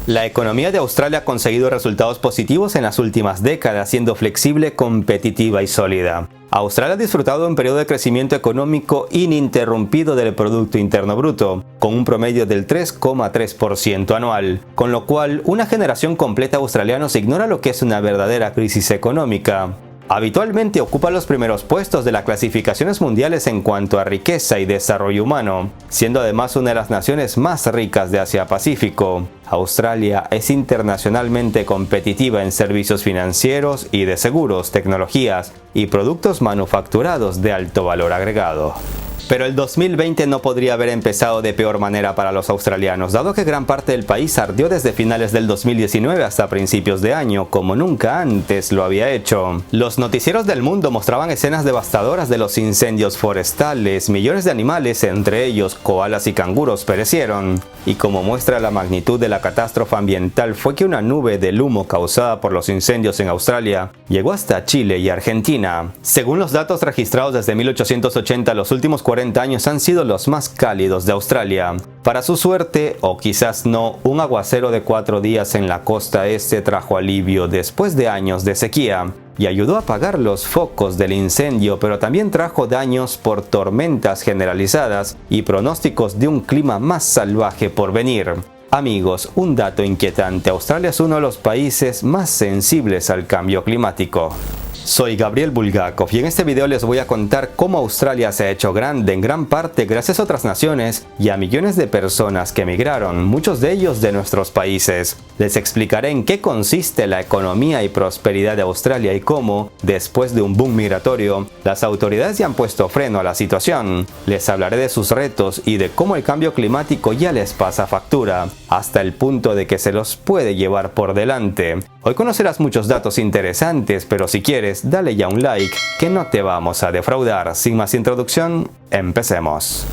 La economía de Australia ha conseguido resultados positivos en las últimas décadas, siendo flexible, competitiva y sólida. Australia ha disfrutado de un periodo de crecimiento económico ininterrumpido del Producto Interno Bruto, con un promedio del 3,3% anual, con lo cual una generación completa de australianos ignora lo que es una verdadera crisis económica. Habitualmente ocupa los primeros puestos de las clasificaciones mundiales en cuanto a riqueza y desarrollo humano, siendo además una de las naciones más ricas de Asia-Pacífico. Australia es internacionalmente competitiva en servicios financieros y de seguros, tecnologías y productos manufacturados de alto valor agregado. Pero el 2020 no podría haber empezado de peor manera para los australianos, dado que gran parte del país ardió desde finales del 2019 hasta principios de año, como nunca antes lo había hecho. Los noticieros del mundo mostraban escenas devastadoras de los incendios forestales, millones de animales, entre ellos koalas y canguros, perecieron. Y como muestra la magnitud de la catástrofe ambiental fue que una nube del humo causada por los incendios en Australia llegó hasta Chile y Argentina. Según los datos registrados desde 1880, los últimos 40 años han sido los más cálidos de Australia. Para su suerte, o quizás no, un aguacero de 4 días en la costa este trajo alivio después de años de sequía y ayudó a apagar los focos del incendio, pero también trajo daños por tormentas generalizadas y pronósticos de un clima más salvaje por venir. Amigos, un dato inquietante: Australia es uno de los países más sensibles al cambio climático. Soy Gabriel Bulgakov y en este video les voy a contar cómo Australia se ha hecho grande en gran parte gracias a otras naciones y a millones de personas que emigraron, muchos de ellos de nuestros países. Les explicaré en qué consiste la economía y prosperidad de Australia y cómo, después de un boom migratorio, las autoridades ya han puesto freno a la situación. Les hablaré de sus retos y de cómo el cambio climático ya les pasa factura, hasta el punto de que se los puede llevar por delante. Hoy conocerás muchos datos interesantes, pero si quieres, dale ya un like, que no te vamos a defraudar. Sin más introducción, empecemos.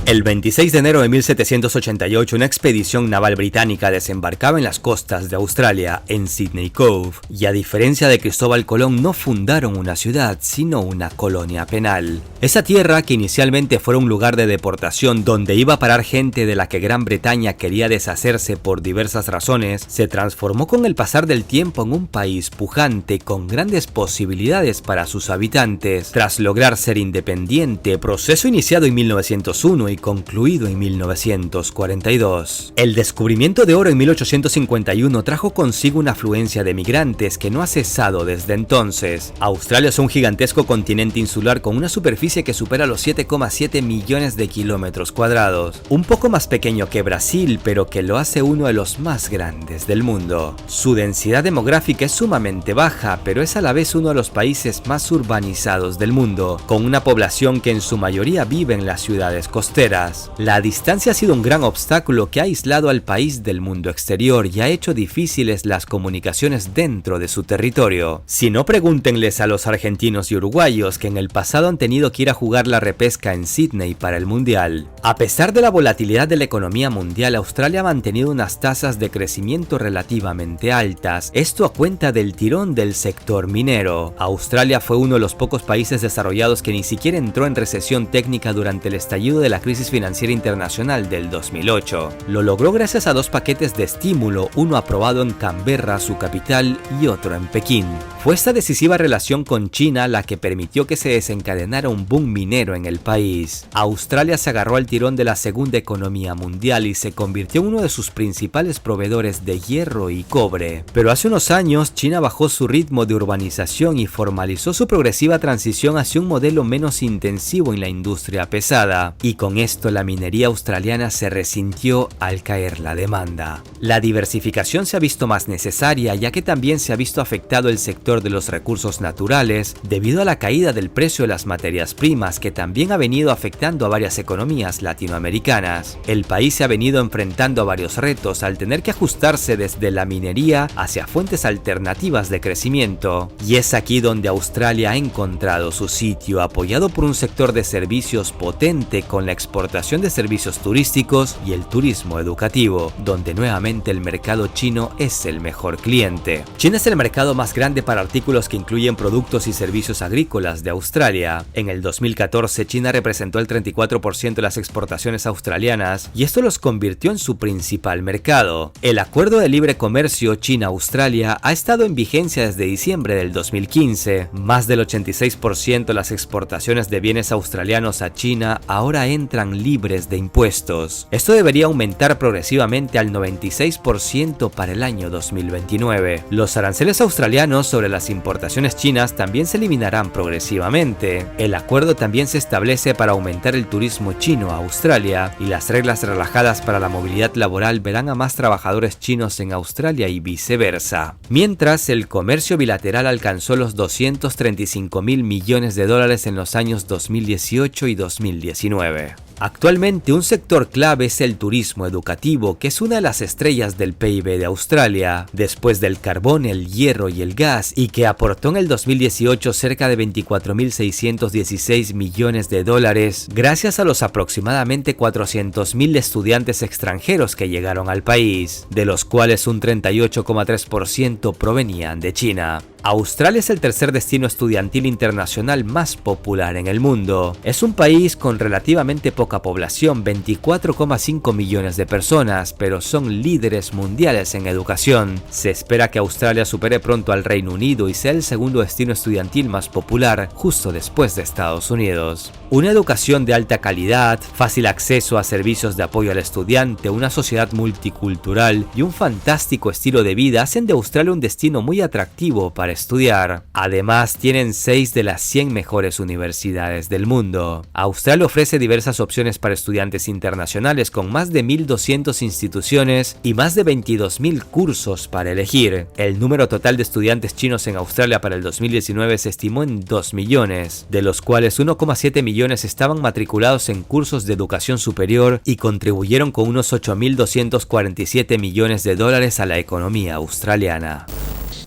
El 26 de enero de 1788, una expedición naval británica desembarcaba en las costas de Australia, en Sydney Cove, y a diferencia de Cristóbal Colón, no fundaron una ciudad, sino una colonia penal. Esa tierra, que inicialmente fuera un lugar de deportación donde iba a parar gente de la que Gran Bretaña quería deshacerse por diversas razones, se transformó con el pasar del tiempo en un país pujante con grandes posibilidades para sus habitantes. Tras lograr ser independiente, proceso iniciado en 1901 y concluido en 1942. El descubrimiento de oro en 1851 trajo consigo una afluencia de migrantes que no ha cesado desde entonces. Australia es un gigantesco continente insular con una superficie que supera los 7,7 millones de kilómetros cuadrados, un poco más pequeño que Brasil, pero que lo hace uno de los más grandes del mundo. Su densidad demográfica es sumamente baja, pero es a la vez uno de los países más urbanizados del mundo, con una población que en su mayoría vive en las ciudades costeras. La distancia ha sido un gran obstáculo que ha aislado al país del mundo exterior y ha hecho difíciles las comunicaciones dentro de su territorio. Si no, pregúntenles a los argentinos y uruguayos que en el pasado han tenido que ir a jugar la repesca en Sydney para el Mundial. A pesar de la volatilidad de la economía mundial, Australia ha mantenido unas tasas de crecimiento relativamente altas, esto a cuenta del tirón del sector minero. Australia fue uno de los pocos países desarrollados que ni siquiera entró en recesión técnica durante el estallido de la crisis financiera internacional del 2008. Lo logró gracias a 2 paquetes de estímulo, uno aprobado en Canberra, su capital, y otro en Pekín. Fue esta decisiva relación con China la que permitió que se desencadenara un boom minero en el país. Australia se agarró al tirón de la segunda economía mundial y se convirtió en uno de sus principales proveedores de hierro y cobre. Pero hace unos años, China bajó su ritmo de urbanización y formalizó su progresiva transición hacia un modelo menos intensivo en la industria pesada, y con esto la minería australiana se resintió al caer la demanda. La diversificación se ha visto más necesaria, ya que también se ha visto afectado el sector de los recursos naturales debido a la caída del precio de las materias primas, que también ha venido afectando a varias economías latinoamericanas. El país se ha venido enfrentando a varios retos al tener que ajustarse desde la minería hacia fuentes alternativas de crecimiento, y es aquí donde Australia ha encontrado su sitio, apoyado por un sector de servicios potente con la expansión exportación de servicios turísticos y el turismo educativo, donde nuevamente el mercado chino es el mejor cliente. China es el mercado más grande para artículos que incluyen productos y servicios agrícolas de Australia. En el 2014, China representó el 34% de las exportaciones australianas y esto los convirtió en su principal mercado. El Acuerdo de Libre Comercio China-Australia ha estado en vigencia desde diciembre del 2015. Más del 86% de las exportaciones de bienes australianos a China ahora entran libres de impuestos. Esto debería aumentar progresivamente al 96% para el año 2029. Los aranceles australianos sobre las importaciones chinas también se eliminarán progresivamente. El acuerdo también se establece para aumentar el turismo chino a Australia y las reglas relajadas para la movilidad laboral verán a más trabajadores chinos en Australia y viceversa. Mientras, el comercio bilateral alcanzó los 235.000 millones de dólares en los años 2018 y 2019. Actualmente un sector clave es el turismo educativo, que es una de las estrellas del PIB de Australia, después del carbón, el hierro y el gas, y que aportó en el 2018 cerca de 24.616 millones de dólares, gracias a los aproximadamente 400.000 estudiantes extranjeros que llegaron al país, de los cuales un 38,3% provenían de China. Australia es el tercer destino estudiantil internacional más popular en el mundo. Es un país con relativamente poca población, 24,5 millones de personas, pero son líderes mundiales en educación. Se espera que Australia supere pronto al Reino Unido y sea el segundo destino estudiantil más popular, justo después de Estados Unidos. Una educación de alta calidad, fácil acceso a servicios de apoyo al estudiante, una sociedad multicultural y un fantástico estilo de vida hacen de Australia un destino muy atractivo para estudiar. Además, tienen 6 de las 100 mejores universidades del mundo. Australia ofrece diversas opciones para estudiantes internacionales con más de 1.200 instituciones y más de 22.000 cursos para elegir. El número total de estudiantes chinos en Australia para el 2019 se estimó en 2 millones, de los cuales 1,7 millones estaban matriculados en cursos de educación superior y contribuyeron con unos 8.247 millones de dólares a la economía australiana.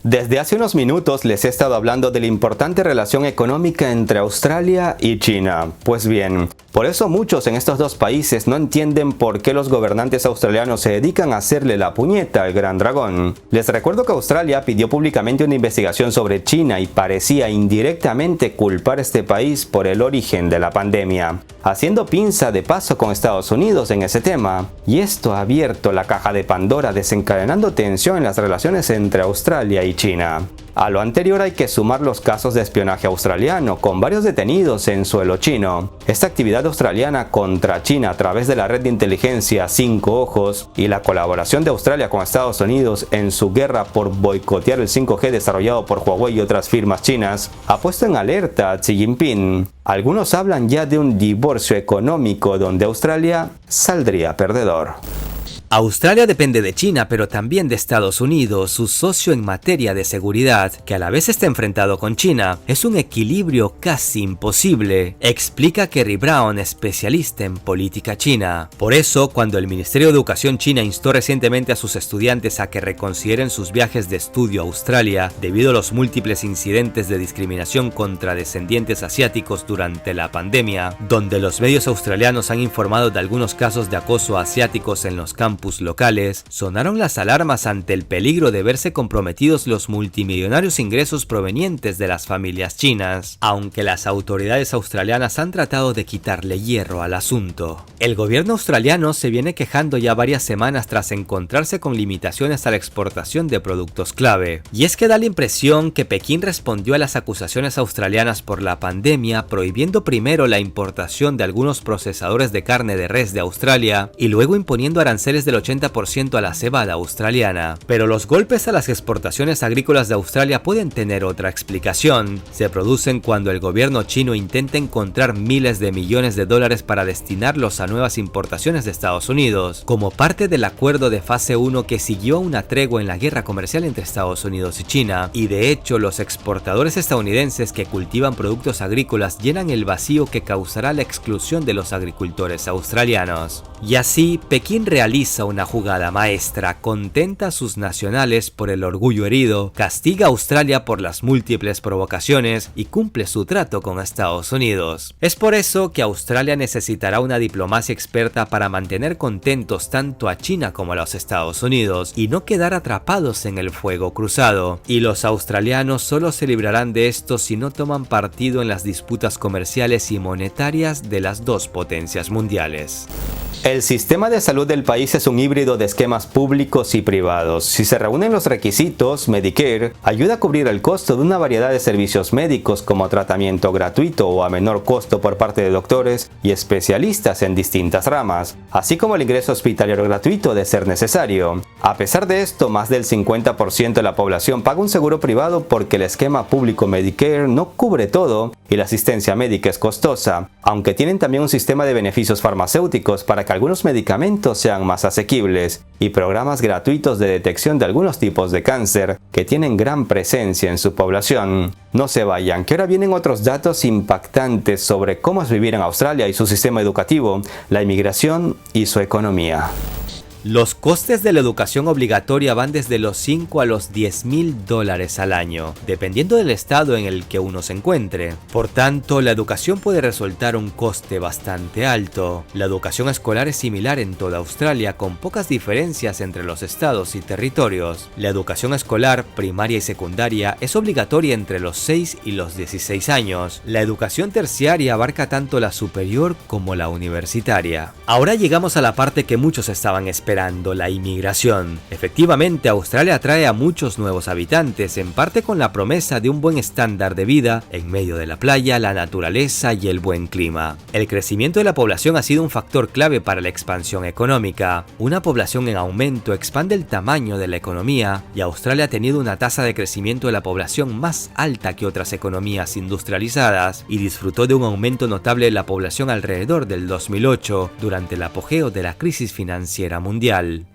Desde hace unos minutos les he estado hablando de la importante relación económica entre Australia y China. Pues bien, por eso muchos en estos dos países no entienden por qué los gobernantes australianos se dedican a hacerle la puñeta al gran dragón. Les recuerdo que Australia pidió públicamente una investigación sobre China y parecía indirectamente culpar a este país por el origen de la pandemia, haciendo pinza de paso con Estados Unidos en ese tema. Y esto ha abierto la caja de Pandora, desencadenando tensión en las relaciones entre Australia y China. A lo anterior hay que sumar los casos de espionaje australiano, con varios detenidos en suelo chino. Esta actividad australiana contra China a través de la red de inteligencia 5 Ojos y la colaboración de Australia con Estados Unidos en su guerra por boicotear el 5G desarrollado por Huawei y otras firmas chinas ha puesto en alerta a Xi Jinping. Algunos hablan ya de un divorcio económico donde Australia saldría perdedor. Australia depende de China, pero también de Estados Unidos, su socio en materia de seguridad, que a la vez está enfrentado con China. Es un equilibrio casi imposible, explica Kerry Brown, especialista en política china. Por eso, cuando el Ministerio de Educación china instó recientemente a sus estudiantes a que reconsideren sus viajes de estudio a Australia debido a los múltiples incidentes de discriminación contra descendientes asiáticos durante la pandemia, donde los medios australianos han informado de algunos casos de acoso a asiáticos en los campos locales, sonaron las alarmas ante el peligro de verse comprometidos los multimillonarios ingresos provenientes de las familias chinas, aunque las autoridades australianas han tratado de quitarle hierro al asunto. El gobierno australiano se viene quejando ya varias semanas tras encontrarse con limitaciones a la exportación de productos clave, y es que da la impresión que Pekín respondió a las acusaciones australianas por la pandemia prohibiendo primero la importación de algunos procesadores de carne de res de Australia y luego imponiendo aranceles del 80% a la cebada australiana. Pero los golpes a las exportaciones agrícolas de Australia pueden tener otra explicación. Se producen cuando el gobierno chino intenta encontrar miles de millones de dólares para destinarlos a nuevas importaciones de Estados Unidos, como parte del acuerdo de fase 1 que siguió a una tregua en la guerra comercial entre Estados Unidos y China. Y de hecho, los exportadores estadounidenses que cultivan productos agrícolas llenan el vacío que causará la exclusión de los agricultores australianos. Y así, Pekín realiza usa una jugada maestra, contenta a sus nacionales por el orgullo herido, castiga a Australia por las múltiples provocaciones y cumple su trato con Estados Unidos. Es por eso que Australia necesitará una diplomacia experta para mantener contentos tanto a China como a los Estados Unidos y no quedar atrapados en el fuego cruzado. Y los australianos solo se librarán de esto si no toman partido en las disputas comerciales y monetarias de las dos potencias mundiales. El sistema de salud del país es un híbrido de esquemas públicos y privados. Si se reúnen los requisitos, Medicare ayuda a cubrir el costo de una variedad de servicios médicos como tratamiento gratuito o a menor costo por parte de doctores y especialistas en distintas ramas, así como el ingreso hospitalario gratuito de ser necesario. A pesar de esto, más del 50% de la población paga un seguro privado porque el esquema público Medicare no cubre todo y la asistencia médica es costosa, aunque tienen también un sistema de beneficios farmacéuticos para que algunos medicamentos sean más asequibles y programas gratuitos de detección de algunos tipos de cáncer que tienen gran presencia en su población. No se vayan, que ahora vienen otros datos impactantes sobre cómo es vivir en Australia y su sistema educativo, la inmigración y su economía. Los costes de la educación obligatoria van desde los 5 a los $10,000 al año, dependiendo del estado en el que uno se encuentre. Por tanto, la educación puede resultar un coste bastante alto. La educación escolar es similar en toda Australia, con pocas diferencias entre los estados y territorios. La educación escolar, primaria y secundaria, es obligatoria entre los 6 y los 16 años. La educación terciaria abarca tanto la superior como la universitaria. Ahora llegamos a la parte que muchos estaban esperando, la inmigración. Efectivamente, Australia atrae a muchos nuevos habitantes, en parte con la promesa de un buen estándar de vida en medio de la playa, la naturaleza y el buen clima. El crecimiento de la población ha sido un factor clave para la expansión económica. Una población en aumento expande el tamaño de la economía y Australia ha tenido una tasa de crecimiento de la población más alta que otras economías industrializadas y disfrutó de un aumento notable de la población alrededor del 2008, durante el apogeo de la crisis financiera mundial.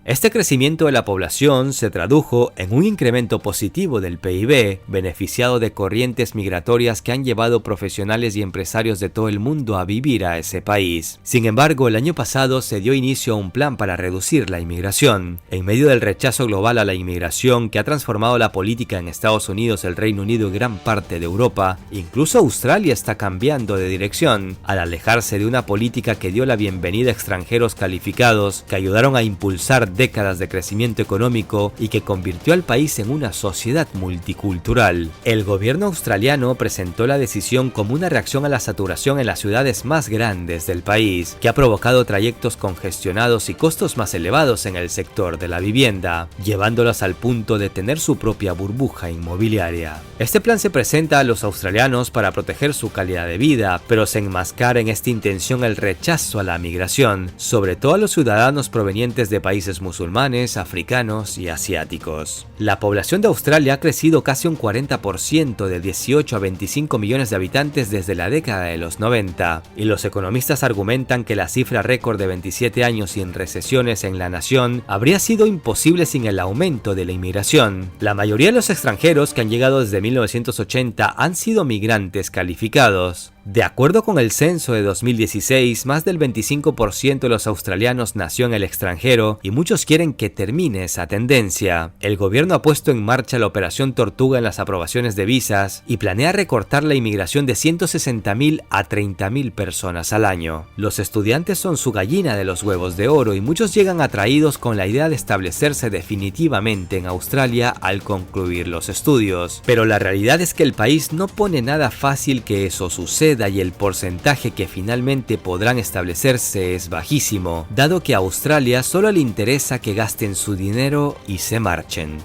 Este crecimiento de la población se tradujo en un incremento positivo del PIB, beneficiado de corrientes migratorias que han llevado profesionales y empresarios de todo el mundo a vivir a ese país. Sin embargo, el año pasado se dio inicio a un plan para reducir la inmigración. En medio del rechazo global a la inmigración que ha transformado la política en Estados Unidos, el Reino Unido y gran parte de Europa, incluso Australia está cambiando de dirección, al alejarse de una política que dio la bienvenida a extranjeros calificados que ayudaron a impulsar décadas de crecimiento económico y que convirtió al país en una sociedad multicultural. El gobierno australiano presentó la decisión como una reacción a la saturación en las ciudades más grandes del país, que ha provocado trayectos congestionados y costos más elevados en el sector de la vivienda, llevándolos al punto de tener su propia burbuja inmobiliaria. Este plan se presenta a los australianos para proteger su calidad de vida, pero se enmascara en esta intención el rechazo a la migración, sobre todo a los ciudadanos provenientes de países musulmanes, africanos y asiáticos. La población de Australia ha crecido casi un 40%, de 18 a 25 millones de habitantes desde la década de los 90, y los economistas argumentan que la cifra récord de 27 años sin recesiones en la nación habría sido imposible sin el aumento de la inmigración. La mayoría de los extranjeros que han llegado desde 1980 han sido migrantes calificados. De acuerdo con el censo de 2016, más del 25% de los australianos nació en el extranjero y muchos quieren que termine esa tendencia. El gobierno ha puesto en marcha la Operación Tortuga en las aprobaciones de visas y planea recortar la inmigración de 160.000 a 30.000 personas al año. Los estudiantes son su gallina de los huevos de oro y muchos llegan atraídos con la idea de establecerse definitivamente en Australia al concluir los estudios. Pero la realidad es que el país no pone nada fácil que eso suceda, y el porcentaje que finalmente podrán establecerse es bajísimo, dado que a Australia solo le interesa que gasten su dinero y se marchen.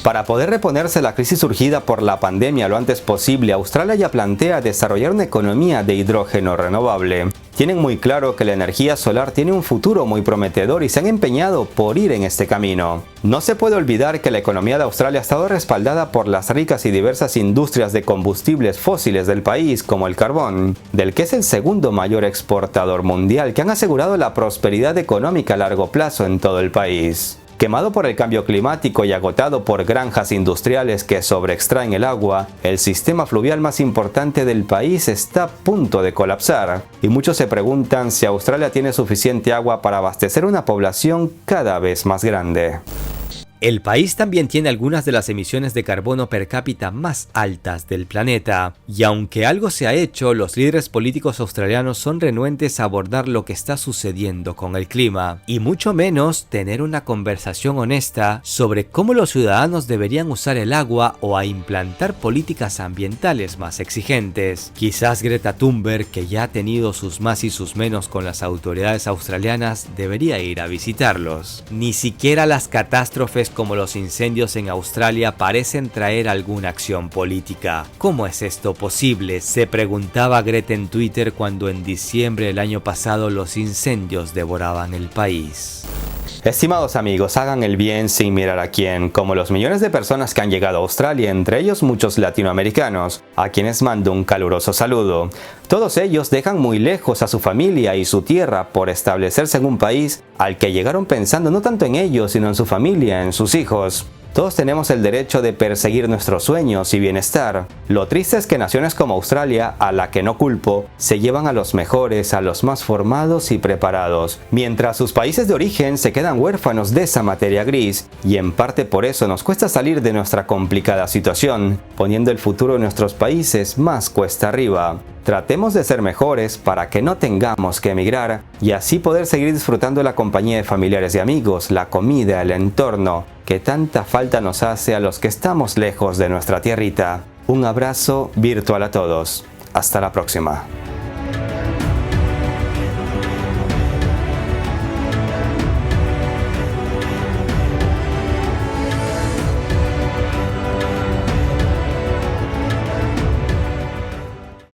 Para poder reponerse la crisis surgida por la pandemia lo antes posible, Australia ya plantea desarrollar una economía de hidrógeno renovable. Tienen muy claro que la energía solar tiene un futuro muy prometedor y se han empeñado por ir en este camino. No se puede olvidar que la economía de Australia ha estado respaldada por las ricas y diversas industrias de combustibles fósiles del país, como el carbón, del que es el segundo mayor exportador mundial, que han asegurado la prosperidad económica a largo plazo en todo el país. Quemado por el cambio climático y agotado por granjas industriales que sobreextraen el agua, el sistema fluvial más importante del país está a punto de colapsar. Y muchos se preguntan si Australia tiene suficiente agua para abastecer una población cada vez más grande. El país también tiene algunas de las emisiones de carbono per cápita más altas del planeta, y aunque algo se ha hecho, los líderes políticos australianos son renuentes a abordar lo que está sucediendo con el clima, y mucho menos tener una conversación honesta sobre cómo los ciudadanos deberían usar el agua o a implantar políticas ambientales más exigentes. Quizás Greta Thunberg, que ya ha tenido sus más y sus menos con las autoridades australianas, debería ir a visitarlos. Ni siquiera las catástrofes como los incendios en Australia parecen traer alguna acción política. ¿Cómo es esto posible?, se preguntaba Greta en Twitter cuando en diciembre del año pasado los incendios devoraban el país. Estimados amigos, hagan el bien sin mirar a quién, como los millones de personas que han llegado a Australia, entre ellos muchos latinoamericanos, a quienes mando un caluroso saludo. Todos ellos dejan muy lejos a su familia y su tierra por establecerse en un país al que llegaron pensando no tanto en ellos, sino en su familia, en sus hijos. Todos tenemos el derecho de perseguir nuestros sueños y bienestar. Lo triste es que naciones como Australia, a la que no culpo, se llevan a los mejores, a los más formados y preparados, mientras sus países de origen se quedan huérfanos de esa materia gris, y en parte por eso nos cuesta salir de nuestra complicada situación, poniendo el futuro de nuestros países más cuesta arriba. Tratemos de ser mejores para que no tengamos que emigrar y así poder seguir disfrutando la compañía de familiares y amigos, la comida, el entorno, que tanta falta nos hace a los que estamos lejos de nuestra tierrita. Un abrazo virtual a todos. Hasta la próxima.